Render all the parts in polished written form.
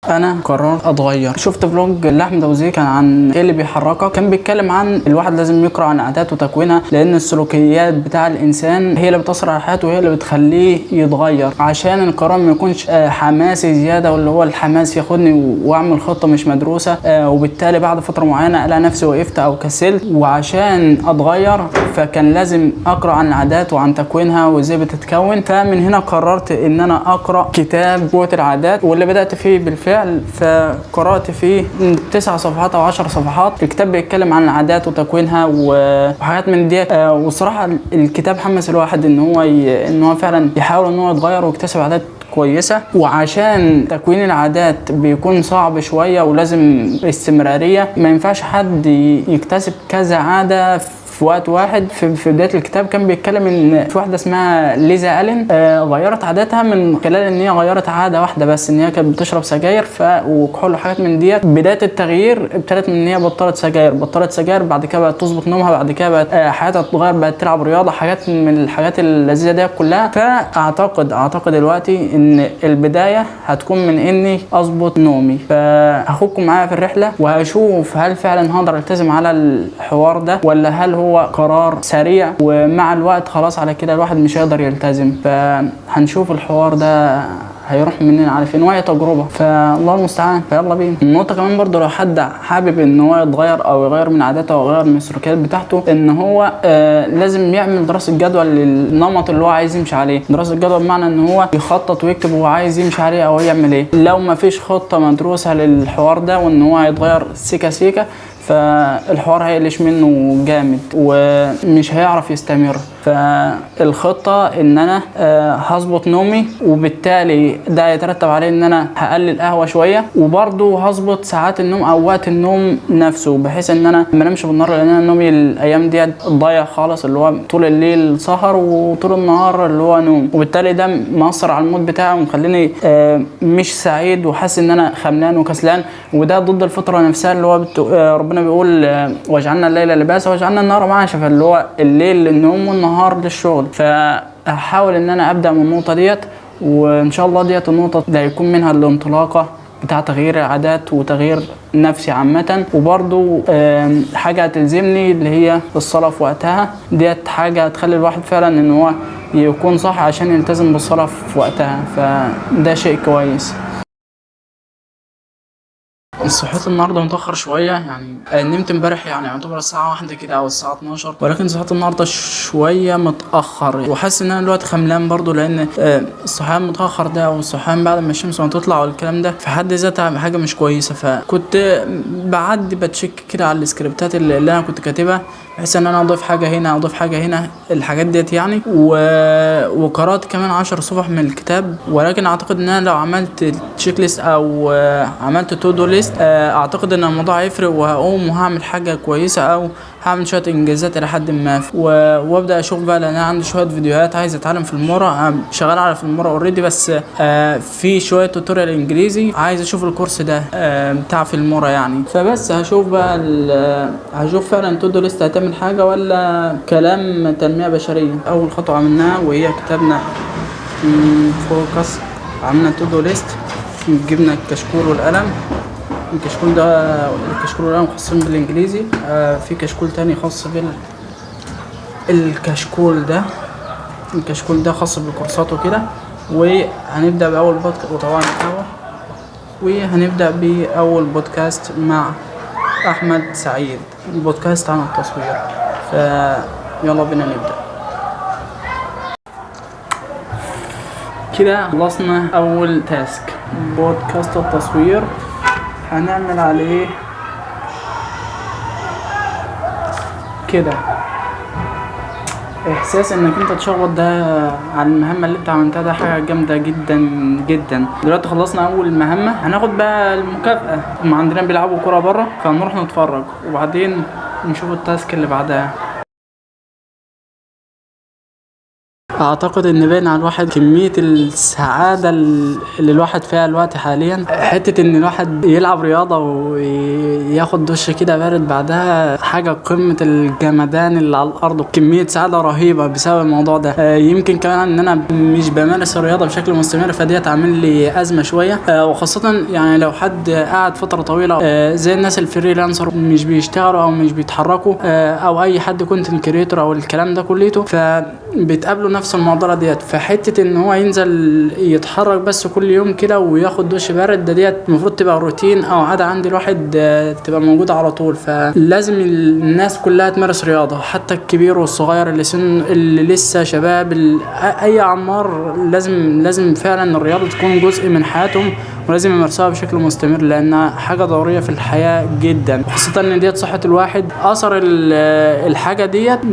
انا قررت اتغير. شفت فلوج لاحمد ابو زيد كان عن ايه اللي بيحركك، كان بيتكلم عن الواحد لازم يقرا عن عاداته وتكوينها، لان السلوكيات بتاع الانسان هي اللي بتاثر على حياته وهي اللي بتخليه يتغير، عشان القرار ما يكونش حماسي زياده، واللي هو الحماس ياخدني واعمل خطه مش مدروسه، وبالتالي بعد فتره معينه الاقي نفسي وقفت او كسلت. وعشان اتغير فكان لازم اقرا عن العادات وعن تكوينها وازاي بتتكون. فمن هنا قررت ان انا اقرا كتاب قوة العادات، واللي بدات فيه بالفعل. فقرات فيه 9 صفحات او 10 صفحات. الكتاب بيتكلم عن العادات وتكوينها وحاجات من ديت. والصراحه الكتاب حمس الواحد ان هو فعلا يحاول ان هو يتغير ويكتسب عادات كويسه. وعشان تكوين العادات بيكون صعب شويه ولازم استمراريه، ما ينفعش حد يكتسب كذا عاده في وقت واحد. في بدايه الكتاب كان بيتكلم ان في واحده اسمها ليزا ألين غيرت عاداتها من خلال ان هي غيرت عاده واحده بس، ان هي كانت بتشرب سجاير وكحول وحاجات من ديت. بدايه التغيير ابتدت من ان هي بطلت سجاير، بعد كده بقت تظبط نومها، بعد كده بقت حياتها تتغير، بقت تلعب رياضه، حاجات من الحاجات اللذيذه دي كلها. فاعتقد دلوقتي ان البدايه هتكون من اني اظبط نومي. فهاخدكم معايا في الرحله وهشوف هل فعلا هقدر التزم على الحوار ده، ولا هل هو قرار سريع ومع الوقت خلاص على كده الواحد مش هيقدر يلتزم. فهنشوف الحوار ده هيروح مننا على فين، وهي تجربه، فالله المستعان. فيلا بينا. النقطه كمان برضو لو حد حابب ان هو يتغير او يغير من عاداته او يغير من السلوكيات بتاعته، ان هو لازم يعمل دراسه جدوى للنمط اللي هو عايز يمشي عليه. دراسه جدوى بمعنى ان هو يخطط ويكتب هو عايز يمشي عليه او يعمل ايه. لو ما فيش خطه مدروسه للحوار ده وان هو هيتغير سيكا فالحوار هيقلش منه جامد ومش هيعرف يستمر. فالخطة ان انا هظبط نومي، وبالتالي ده يترتب عليه ان انا هقلل قهوة شوية، وبرضه هظبط ساعات النوم او وقت النوم نفسه، بحيث ان انا ما انامش بالنهار، لان انا نومي الايام دي ضايع خالص، اللي هو طول الليل سهر وطول النهار اللي هو نوم. وبالتالي ده مأثر على المود بتاعي ومخليني مش سعيد وحاسس ان انا خملان وكسلان. وده ضد الفطرة نفسها، اللي هو ربنا بيقول وجعلنا الليل لباسا وجعلنا النهار معاشا، فاللي هو الليل للنوم والنهار للشغل. فهحاول ان انا ابدا من النقطه ديت، وان شاء الله ديت النقطه اللي هيكون منها الانطلاقه بتاع تغيير العادات وتغيير نفسي عامه. وبرضو حاجه هتلزمني اللي هي الصلاه في وقتها. ديت حاجه هتخلي الواحد فعلا ان هو يكون صح عشان يلتزم بالصلاه في وقتها، فده شيء كويس. صحيت النهارده متأخر شوية، يعني نمت امبارح يعني يعتبر الساعة 1 كده أو الساعة 12، ولكن صحيت النهارده شوية متأخر، وحاسس إن أنا دلوقتي خملان برضو، لأن الصحيان متأخر ده أو الصحيان بعد ما الشمس ما تطلع والكلام ده في حد ذاتها حاجة مش كويسة. فكنت بعدي بتشيك كده على السكريبتات اللي أنا كنت كاتبها، بحيث إن أنا أضيف حاجة هنا أضيف حاجة هنا، الحاجات ديت يعني. وقرأت كمان 10 صفح من الكتاب، ولكن أعتقد إن أنا لو عملت تشيك ليست أو عملت تو دو ليست اعتقد ان الموضوع هيفرق، وهقوم وهعمل حاجه كويسه او هعمل شويه انجازات الى حد ما. وابدا اشوف بقى، لان انا عندي شويه فيديوهات عايز اتعلم في المورا، شغال على في المورا اوريدي، بس في شويه توتوريال انجليزي عايز اشوف الكورس ده بتاع في المورا يعني. فبس هشوف بقى هشوف فعلا تو دو ليست هتعمل حاجه ولا كلام تنميه بشريه. اول خطوه عملناها وهي كتابنا فوكس، عملنا تو دو ليست، جبنا الكشكول والقلم. الكشكول والقلم خاصين بالانجليزي، في كشكول تاني خاص الكشكول ده خاص بالكورسات وكده. وهنبدأ بأول بودكاست، وطبعا القهوة، وهنبدأ بأول بودكاست مع أحمد سعيد، البودكاست عن التصوير. فيلا بينا نبدأ. كده خلصنا أول تاسك، بودكاست التصوير. هنعمل عليه كده احساس انك انت تشخبط ده على المهمه اللي انت عملتها، ده حاجه جامده جدا جدا. دلوقتي خلصنا اول مهمه، هناخد بقى المكافاه. هم عندنا بيلعبوا كوره بره، فنروح نتفرج وبعدين نشوف التاسك اللي بعدها. اعتقد ان باين على الواحد كمية السعادة اللي الواحد فيها الوقت حاليا، حتة ان الواحد يلعب رياضة وياخد دش كده بارد بعدها، حاجة قمة الجمدان اللي على الارض، كمية سعادة رهيبة بسبب الموضوع ده. يمكن كمان ان انا مش بمارس الرياضة بشكل مستمر، فديت عامل لي ازمة شوية، وخاصة يعني لو حد قاعد فترة طويلة زي الناس الفريلانسر مش بيشتغلوا او مش بيتحركوا، او اي حد كونتنت كريتور او الكلام ده كليته، فبتقابلوا نفس المعضله ديت. فحته ان هو ينزل يتحرك بس كل يوم كده وياخد دش بارد، ديت المفروض تبقى روتين او عاده عند الواحد تبقى موجوده على طول. فلازم الناس كلها تمارس رياضه، حتى الكبير والصغير اللي لسه شباب، اي اعمار، لازم فعلا الرياضه تكون جزء من حياتهم، ولازم يمارسوها بشكل مستمر لانها حاجه ضروريه في الحياه جدا، خاصه ان ديت صحه الواحد. اثر الحاجه ديت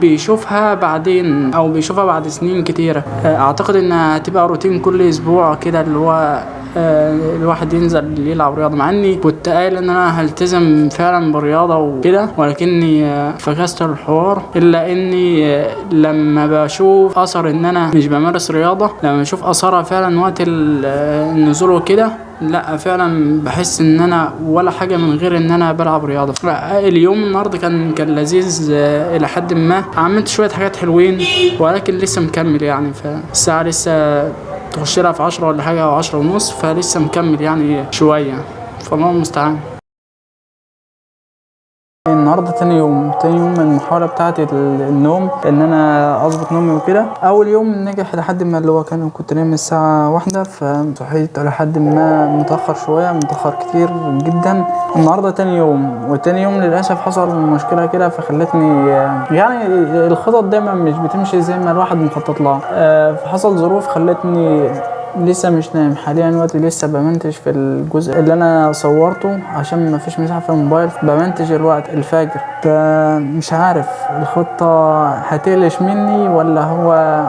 بيشوفها بعدين او بيشوفها بعد سنين كتيره. اعتقد انها هتبقى روتين كل اسبوع كده، اللي هو الواحد ينزل يلعب رياضه، مع اني كنت قايل ان انا هلتزم فعلا بالرياضه وكده، ولكني فكست الحوار. الا اني لما بشوف اثر ان انا مش بمارس رياضه، لما بشوف اثرها فعلا وقت النزول وكده، لا فعلا بحس ان انا ولا حاجه من غير ان انا بلعب رياضه. اليوم النهارده كان لذيذ الى حد ما، عملت شويه حاجات حلوين، ولكن لسه مكمل يعني. فالساعه لسه تخش لها في 10 ولا حاجه او 10 ونص، فلسه مكمل يعني شويه، فالله المستعان. النهارده تاني يوم من المحاولة بتاعتي النوم، ان انا اظبط نومي وكده. اول يوم نجح لحد ما، اللي هو كنت نايم الساعة 1، فصحيت لحد ما متأخر شوية، متأخر كتير جدا. النهارده تاني يوم، وتاني يوم للأسف حصل مشكلة كده فخلتني، يعني الخطط دايما مش بتمشي زي ما الواحد مخطط لها. فحصل ظروف خلتني لسه مش نايم حاليا. دلوقتي لسه بمنتج في الجزء اللي انا صورته، عشان ما فيش مساحه في الموبايل، بمنتج الوقت الفجر. فمش عارف الخطه هتقلش مني ولا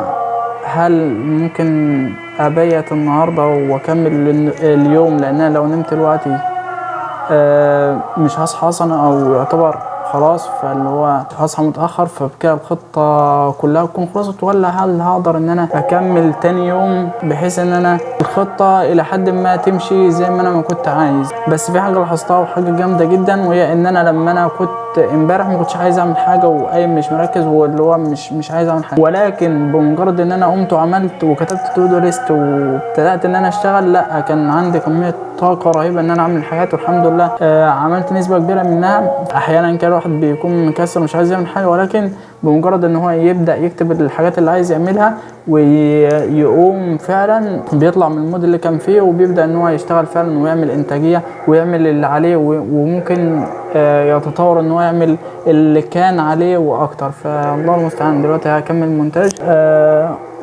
هل ممكن ابيت النهارده واكمل اليوم، لان انا لو نمت دلوقتي مش هصحى اصلا، او يعتبر خلاص، فاللي هو هصحى متأخر، فبكده الخطة كلها تكون خلصت. ولا هل هقدر ان انا اكمل تاني يوم بحيث ان انا الخطة الى حد ما تمشي زي ما انا ما كنت عايز. بس في حاجة لاحظتها وحاجة جامدة جدا، وهي ان انا لما انا كنت امبارح ما كنتش عايز اعمل حاجة وقايم مش مركز، واللي هو مش عايز اعمل حاجة، ولكن بمجرد ان انا قمت وعملت وكتبت تو دو ليست وابتدأت ان انا اشتغل، لا كان عندي كمية طاقة رهيبة ان انا اعمل حاجات، والحمد لله عملت نسبة كبيرة منها. احيانا كان الواحد بيكون مكسر مش عايز يعمل حاجة، ولكن بمجرد ان هو يبدأ يكتب الحاجات اللي عايز يعملها ويقوم فعلا بيطلع من المود اللي كان فيه، وبيبدأ ان هو يشتغل فعلا ويعمل انتاجية ويعمل اللي عليه، وممكن يتطور ان هو يعمل اللي كان عليه واكتر. فالله المستعان. دلوقتي هكمل مونتاج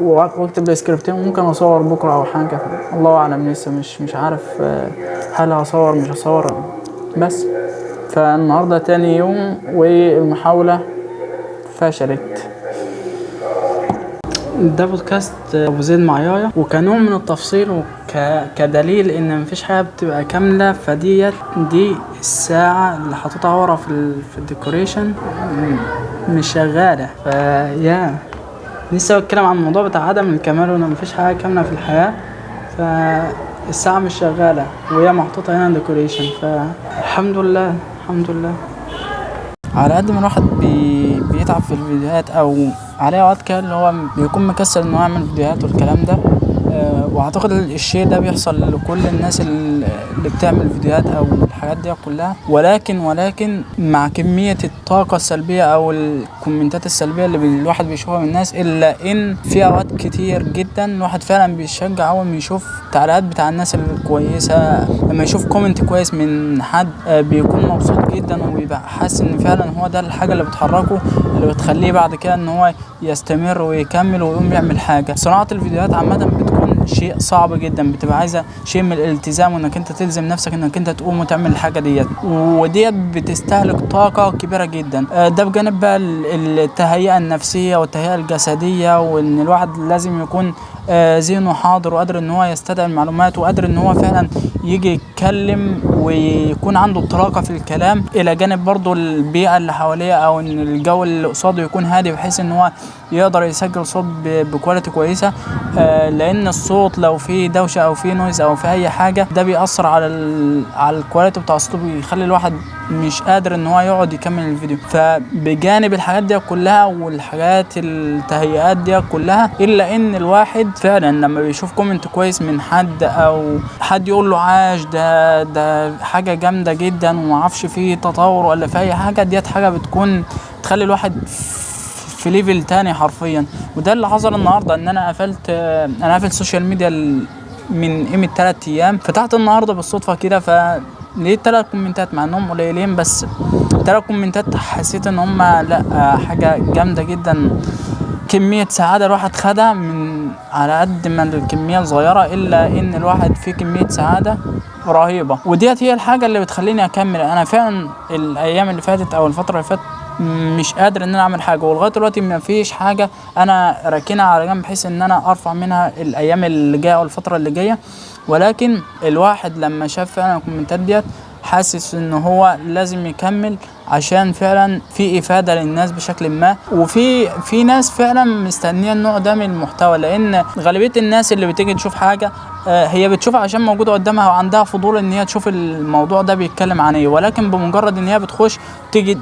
واكتب السكريبتين، وممكن اصور بكره او حاجه، الله اعلم. لسه مش عارف هل هصور مش هصور. بس فالنهارده تاني يوم والمحاوله فشلت. ده بودكاست ابو زيد مع يايا، وكنوع من التفصيل وكدليل ان مفيش حاجه بتبقى كامله. دي الساعه اللي حاططها ورا في الديكوريشن مش شغاله. لسه بتكلم عن الموضوع بتاع عدم الكمال، وان مفيش حاجه كامله في الحياه. فالساعه مش شغاله وهي محطوطه هنا ديكوريشن. فالحمد لله الحمد لله. على قد ما الواحد بيتعب في الفيديوهات، او عليه اوقات كده اللي هو بيكون مكسل انه يعمل فيديوهات والكلام ده، واعتقد الشيء ده بيحصل لكل الناس اللي بتعمل فيديوهات او الحاجات دي كلها. ولكن مع كمية الطاقة السلبية او الكومنتات السلبية اللي الواحد بيشوفها من الناس، الا ان في اوقات كتير جدا الواحد فعلا بيشجع اول ما يشوف تعليقات بتاع الناس الكويسة. لما يشوف كومنت كويس من حد بيكون مبسوط جدا، وبيبقى حاسس ان فعلا هو ده الحاجة اللي بتحركه، اللي بتخليه بعد كده ان هو يستمر ويكمل ويقوم يعمل حاجة. صناعة الفيديوهات عامة بتكون شيء صعب جدا، بتبقى عايزه شيء من الالتزام وانك انت تلزم نفسك انك انت تقوم وتعمل الحاجه ديت، وديت بتستهلك طاقه كبيره جدا. ده بجانب بقى التهيئه النفسيه والتهيئه الجسديه، وان الواحد لازم يكون ذهنه حاضر وقادر ان هو يستدعي المعلومات وقادر ان هو فعلا يجي يتكلم ويكون عنده طلاقه في الكلام، الى جانب برضو البيئه اللي حواليه او ان الجو اللي قصاده يكون هادي بحيث ان هو يقدر يسجل صوت بكواليتي كويسه. لان الصوت لو في دوشه او في نويز او في اي حاجه ده بيأثر على الكواليتي بتاع الصوت، بيخلي الواحد مش قادر ان هو يقعد يكمل الفيديو. فبجانب الحاجات دي كلها والحاجات التهيئات دي كلها، الا ان الواحد فعلا لما بيشوف كومنت كويس من حد او حد يقول له عاش ده حاجه جامده جدا وما اعرفش فيه تطور ولا في اي حاجه، ديت حاجه بتكون تخلي الواحد في ليفل تاني حرفيا. وده اللي حصل النهارده، ان انا قفلت السوشيال ميديا من قيمه 3 ايام. فتحت النهارده بالصدفه كده فلقيت 3 كومنتات مع انهم قليلين، بس 3 كومنتات حسيت ان هم لا حاجه جامده جدا. كمية سعادة الواحد خدها من على قد ما الكمية صغيرة، إلا إن الواحد فيه كمية سعادة رهيبة. وديت هي الحاجة اللي بتخليني أكمل. أنا فعلا الأيام اللي فاتت أو الفترة اللي فاتت مش قادر ان انا اعمل حاجه، ولغايه دلوقتي ما فيش حاجه انا راكنها على جنب بحيث ان انا ارفع منها الايام اللي جايه او الفتره اللي جايه. ولكن الواحد لما شاف فعلا الكومنتات ديت حاسس ان هو لازم يكمل، عشان فعلا في افاده للناس بشكل ما، وفي ناس فعلا مستنيه النوع ده من المحتوى. لان غالبيه الناس اللي بتيجي تشوف حاجه هي بتشوفها عشان موجوده قدامها وعندها فضول ان هي تشوف الموضوع ده بيتكلم عن ايه، ولكن بمجرد ان هي بتخش تيجي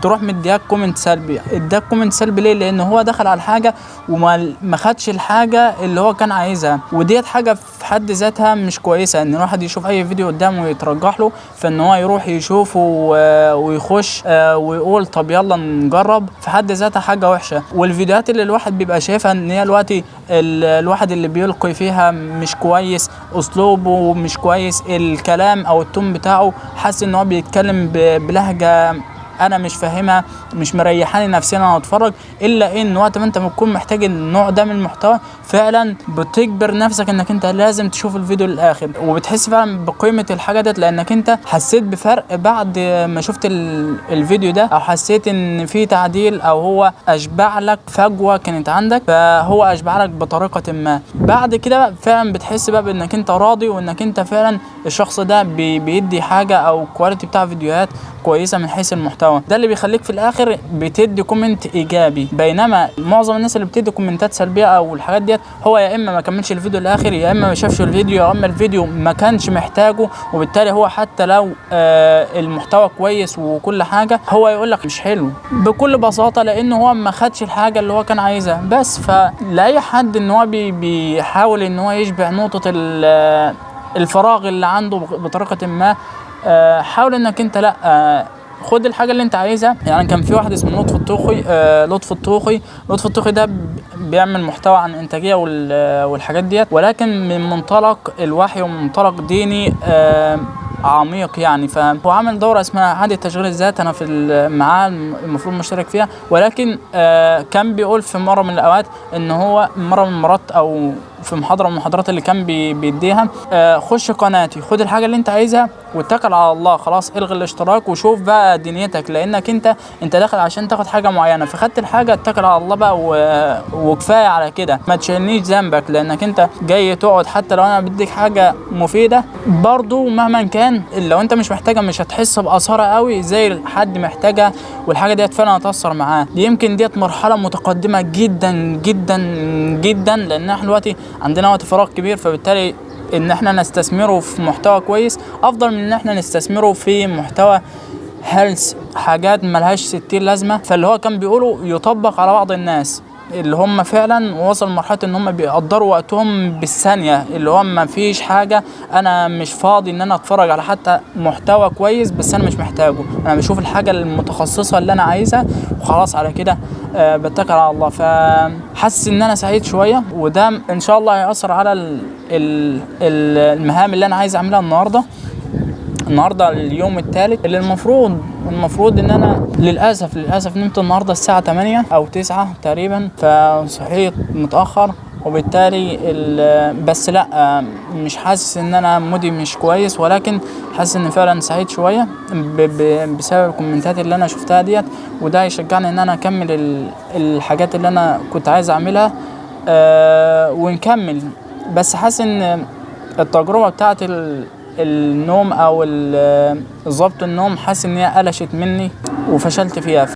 تروح مدياك كومنت سلبي. اداك كومنت سلبي ليه؟ لان هو دخل على الحاجه وما خدش الحاجه اللي هو كان عايزها، وديت حاجه في حد ذاتها مش كويسه. ان الواحد يشوف اي فيديو قدامه ويترجح له فان هو يروح يشوفه ويخش ويقول طب يلا نجرب، في حد ذاتها حاجه وحشه. والفيديوهات اللي الواحد بيبقى شايفها ان هي دلوقتي الواحد اللي بيلقي فيها مش كويس، اسلوبه مش كويس، الكلام او التون بتاعه حاسس ان هو بيتكلم بلهجه انا مش فاهمها، مش مريحاني نفسيا انا اتفرج. الا ان وقت ما انت بتكون محتاج النوع ده من المحتوى فعلا بتجبر نفسك انك انت لازم تشوف الفيديو للاخر، وبتحس فعلا بقيمه الحاجه ديت لانك انت حسيت بفرق بعد ما شفت الفيديو ده، او حسيت ان في تعديل او هو اشبع لك فجوه كانت عندك، فهو اشبع لك بطريقه ما. بعد كده فعلا بتحس بقى بانك انت راضي وانك انت فعلا الشخص ده بيدي حاجه او كواليتي بتاع فيديوهات كويسه من حيث المحتوى. ده اللي بيخليك في الاخر بتدي كومنت ايجابي، بينما معظم الناس اللي بتدي كومنتات سلبيه او الحاجات ديت هو يا اما ما كملش الفيديو للاخر، يا اما ما شافش الفيديو، يا اما الفيديو ما كانش محتاجه. وبالتالي هو حتى لو المحتوى كويس وكل حاجه هو يقول لك مش حلو بكل بساطه، لانه هو ما خدش الحاجه اللي هو كان عايزها. بس فلاي حد ان هو بيحاول ان هو يشبع نقطه الفراغ اللي عنده بطريقه ما، حاول انك انت لا خد الحاجه اللي انت عايزها. يعني كان في واحد اسمه لطفي الطوخي ده بيعمل محتوى عن انتاجيه والحاجات ديت، ولكن من منطلق الوحي ومن منطلق ديني عميق يعني. فهو عامل دوره اسمها اعاده تشغيل الذات، انا في معاه المفروض مشترك فيها، ولكن كان بيقول في مره من الاوقات ان هو مره من المرات او في محاضره من المحاضرات اللي كان بيديها خش قناتي، خد الحاجه اللي انت عايزها واتكل على الله، خلاص الغي الاشتراك وشوف بقى دنيتك، لانك انت داخل عشان تاخد حاجه معينه، فخدت الحاجه اتكل على الله بقى وكفايه على كده، ما تشيلنيش ذنبك، لانك انت جاي تقعد حتى لو انا بديك حاجه مفيده برضو مهما كان لو انت مش محتاجها مش هتحس باثرها قوي زي حد محتاجها والحاجه ديت فعلا هتاثر معاه. يمكن ديت مرحله متقدمه جدا جدا جدا، لان احنا دلوقتي عندنا وقت فراغ كبير، فبالتالي ان احنا نستثمره في محتوى كويس افضل من ان احنا نستثمره في محتوى هلس، حاجات ملهاش 60 لازمه. فاللي هو كان بيقوله يطبق على بعض الناس اللي هم فعلا وصل مرحله ان هم بيقدروا وقتهم بالثانيه، اللي هو ما فيش حاجه انا مش فاضي ان انا اتفرج على حتى محتوى كويس بس انا مش محتاجه، انا بشوف الحاجه المتخصصه اللي انا عايزها وخلاص على كده بتكل على الله. فحاسس ان انا سعيد شويه، وده ان شاء الله هيأثر على المهام اللي انا عايز اعملها النهارده اليوم الثالث، اللي المفروض ان انا للاسف نمت النهارده الساعه 8 او 9 تقريبا، فصحيت متاخر وبالتالي بس لا، مش حاسس ان انا مودي مش كويس، ولكن حاسس ان فعلا سعيد شويه بسبب الكومنتات اللي انا شفتها ديت، وده يشجعني ان انا اكمل الحاجات اللي انا كنت عايز اعملها ونكمل. بس حاسس ان التجربه بتاعت النوم او ضبط النوم، حاسس ان هي قلشت مني وفشلت فيها.